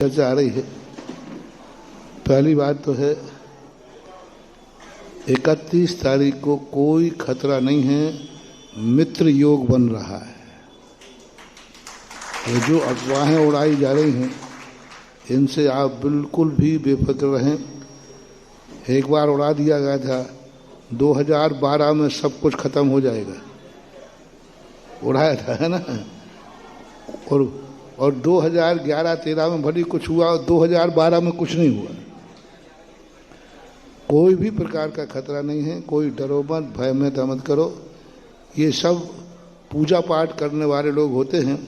चर्चा आ रही है। पहली बात तो है 31 तारीख को कोई खतरा नहीं है, मित्र योग बन रहा है। ये जो अफवाहें उड़ाई जा रही हैं इनसे आप बिल्कुल भी बेफिक्र रहें। एक बार उड़ा दिया गया था 2012 में सब कुछ खत्म हो जाएगा, उड़ाया था, है ना। और 2011-13 में भली कुछ हुआ और 2012 में कुछ नहीं हुआ। कोई भी प्रकार का खतरा नहीं है, कोई डरो मत, भय मत करो। ये सब पूजा पाठ करने वाले लोग होते हैं,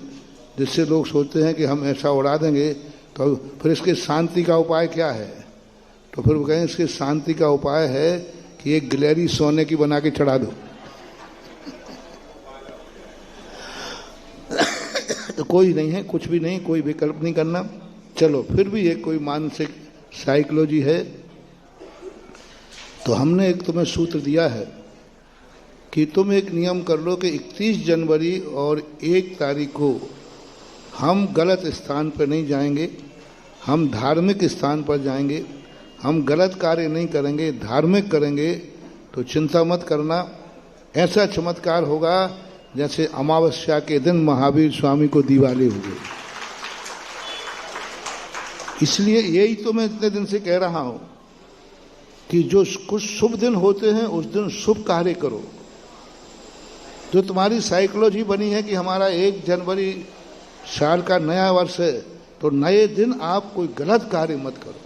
जिससे लोग सोचते हैं कि हम ऐसा उड़ा देंगे तो फिर इसके शांति का उपाय क्या है। तो फिर वो कहें इसके शांति का उपाय है कि एक गिलहरी सोने की बना के चढ़ा दो। तो कोई नहीं है, कुछ भी नहीं, कोई विकल्प नहीं करना। चलो फिर भी एक कोई मानसिक साइकोलॉजी है। तो हमने एक तुम्हें सूत्र दिया है कि तुम एक नियम कर लो कि 31 जनवरी और 1 तारीख को हम गलत स्थान पर नहीं जाएंगे, हम धार्मिक स्थान पर जाएंगे। हम गलत कार्य नहीं करेंगे, धार्मिक करेंगे। तो चिंता मत करना, ऐसा चमत्कार होगा जैसे अमावस्या के दिन महावीर स्वामी को दिवाली हो गई। इसलिए यही तो मैं इतने दिन से कह रहा हूं कि जो कुछ शुभ दिन होते हैं उस दिन शुभ कार्य करो। जो तुम्हारी साइकोलॉजी बनी है कि हमारा 1 जनवरी साल का नया वर्ष है, तो नए दिन आप कोई गलत कार्य मत करो।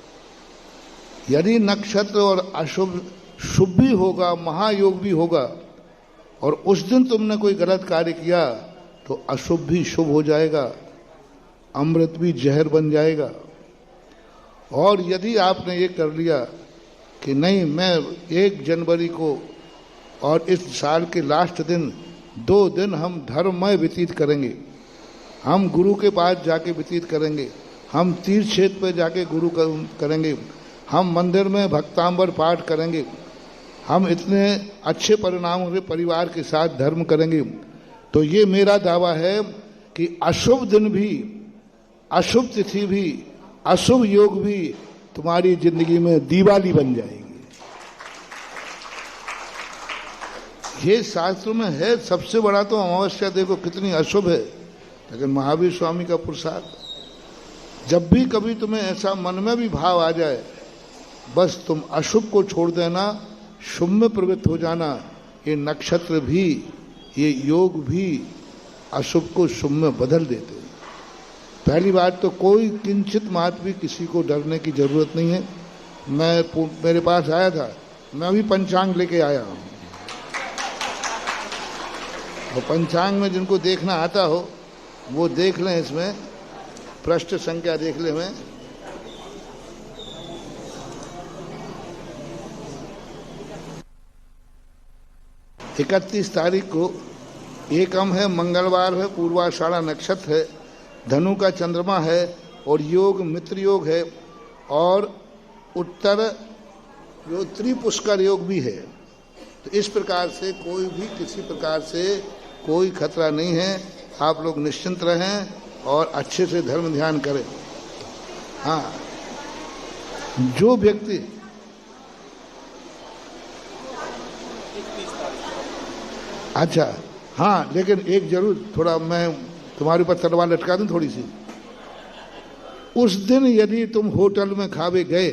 यदि नक्षत्र और अशुभ शुभ भी होगा, महायोग भी होगा, और उस दिन तुमने कोई गलत कार्य किया तो अशुभ भी शुभ हो जाएगा, अमृत भी जहर बन जाएगा। और यदि आपने ये कर लिया कि नहीं, मैं 1 जनवरी को और इस साल के लास्ट दिन 2 दिन हम धर्ममय व्यतीत करेंगे, हम गुरु के पास जाके व्यतीत करेंगे, हम तीर्थ क्षेत्र पर जाके गुरु करेंगे, हम मंदिर में भक्तांबर पाठ करेंगे, हम इतने अच्छे परिणामों से परिवार के साथ धर्म करेंगे, तो ये मेरा दावा है कि अशुभ दिन भी, अशुभ तिथि भी, अशुभ योग भी तुम्हारी जिंदगी में दिवाली बन जाएगी। ये शास्त्र में है। सबसे बड़ा तो अमावस्या देखो कितनी अशुभ है, लेकिन महावीर स्वामी का प्रसाद। जब भी कभी तुम्हें ऐसा मन में भी भाव आ जाए, बस तुम अशुभ को छोड़ देना, शुभ में प्रवृत्त हो जाना। ये नक्षत्र भी, ये योग भी अशुभ को शुभ में बदल देते हैं। पहली बात तो कोई किंचित मात्र भी किसी को डरने की जरूरत नहीं है। मेरे पास आया था, मैं भी पंचांग लेके आया हूँ। और पंचांग में जिनको देखना आता हो वो देख लें, इसमें पृष्ठ संख्या देख लें। मैं 31 तारीख को एकम है, मंगलवार है, पूर्वाषाढ़ा नक्षत्र है, धनु का चंद्रमा है, और योग मित्र योग है, और उत्तर जो त्रिपुष्कर योग भी है। तो इस प्रकार से कोई भी किसी प्रकार से कोई खतरा नहीं है। आप लोग निश्चिंत रहें और अच्छे से धर्म ध्यान करें। हाँ, जो व्यक्ति अच्छा, हाँ, लेकिन एक जरूर थोड़ा मैं तुम्हारे ऊपर तलवार लटका दूं थोड़ी सी। उस दिन यदि तुम होटल में खावे गए,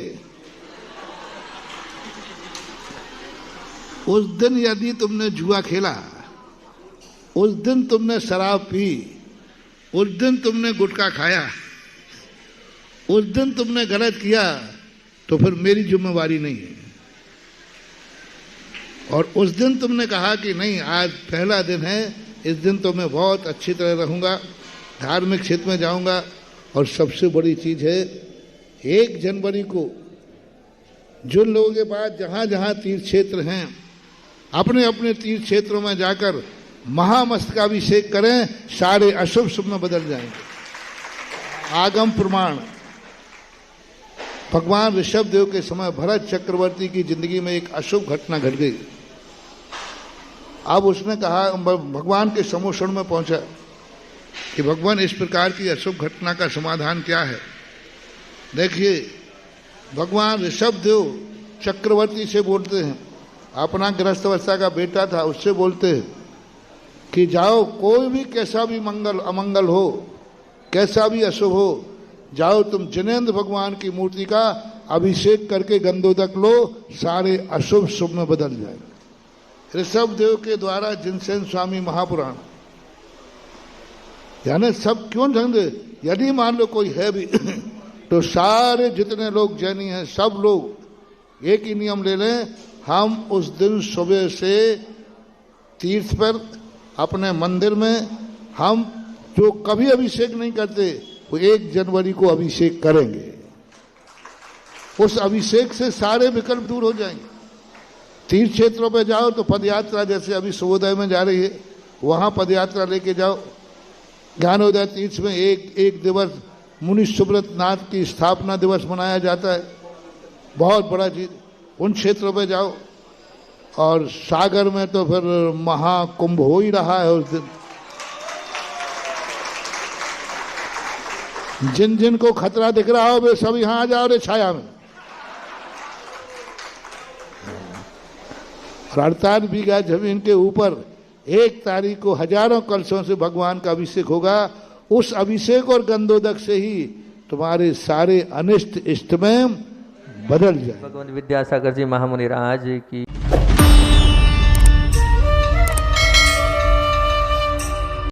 उस दिन यदि तुमने जुआ खेला, उस दिन तुमने शराब पी, उस दिन तुमने गुटखा खाया, उस दिन तुमने गलत किया, तो फिर मेरी जिम्मेवारी नहीं है। और उस दिन तुमने कहा कि नहीं, आज पहला दिन है, इस दिन तो मैं बहुत अच्छी तरह रहूँगा, धार्मिक क्षेत्र में जाऊँगा। और सबसे बड़ी चीज़ है 1 जनवरी को जिन लोगों के पास जहाँ जहाँ तीर्थ क्षेत्र हैं, अपने अपने तीर्थ क्षेत्रों में जाकर महामस्तकाभिषेक करें, सारे अशुभ शुभ में बदल जाएंगे। आगम प्रमाण। भगवान ऋषभ देव के समय भरत चक्रवर्ती की जिंदगी में एक अशुभ घटना घट गई। अब उसने कहा, भगवान के समोषण में पहुंचा कि भगवान इस प्रकार की अशुभ घटना का समाधान क्या है। देखिए, भगवान ऋषभदेव चक्रवर्ती से बोलते हैं, अपना गृहस्थवस्था का बेटा था, उससे बोलते हैं कि जाओ, कोई भी कैसा भी मंगल अमंगल हो, कैसा भी अशुभ हो, जाओ तुम जिनेंद्र भगवान की मूर्ति का अभिषेक करके गंधोदक लो, सारे अशुभ शुभ में बदल जाएंगे। ऋषभदेव के द्वारा जिनसेन स्वामी महापुराण, यानी सब क्यों ढंग, यदि मान लो कोई है भी तो सारे जितने लोग जैनी हैं सब लोग एक ही नियम ले लें, हम उस दिन सुबह से तीर्थ पर अपने मंदिर में हम जो कभी अभिषेक नहीं करते वो 1 जनवरी को अभिषेक करेंगे। उस अभिषेक से सारे विकल्प दूर हो जाएंगे। तीर्थ क्षेत्रों पे जाओ तो पदयात्रा, जैसे अभी सूर्योदय में जा रही है, वहां पदयात्रा लेके जाओ। ज्ञानोदय तीर्थ में एक दिवस मुनि सुब्रत नाथ की स्थापना दिवस मनाया जाता है, बहुत बड़ा चीज। उन क्षेत्रों पे जाओ। और सागर में तो फिर महाकुंभ हो ही रहा है उस दिन। जिन जिन को खतरा दिख रहा हो वे सब यहां आ जाओ रे छाया में। 48 बीघा जमीन के ऊपर 1 तारीख को हजारों कलशों से भगवान का अभिषेक होगा। उस अभिषेक और गंधोदक से ही तुम्हारे सारे अनिष्ट इष्ट में बदल जाए। भगवान विद्यासागर जी महामुनि राज की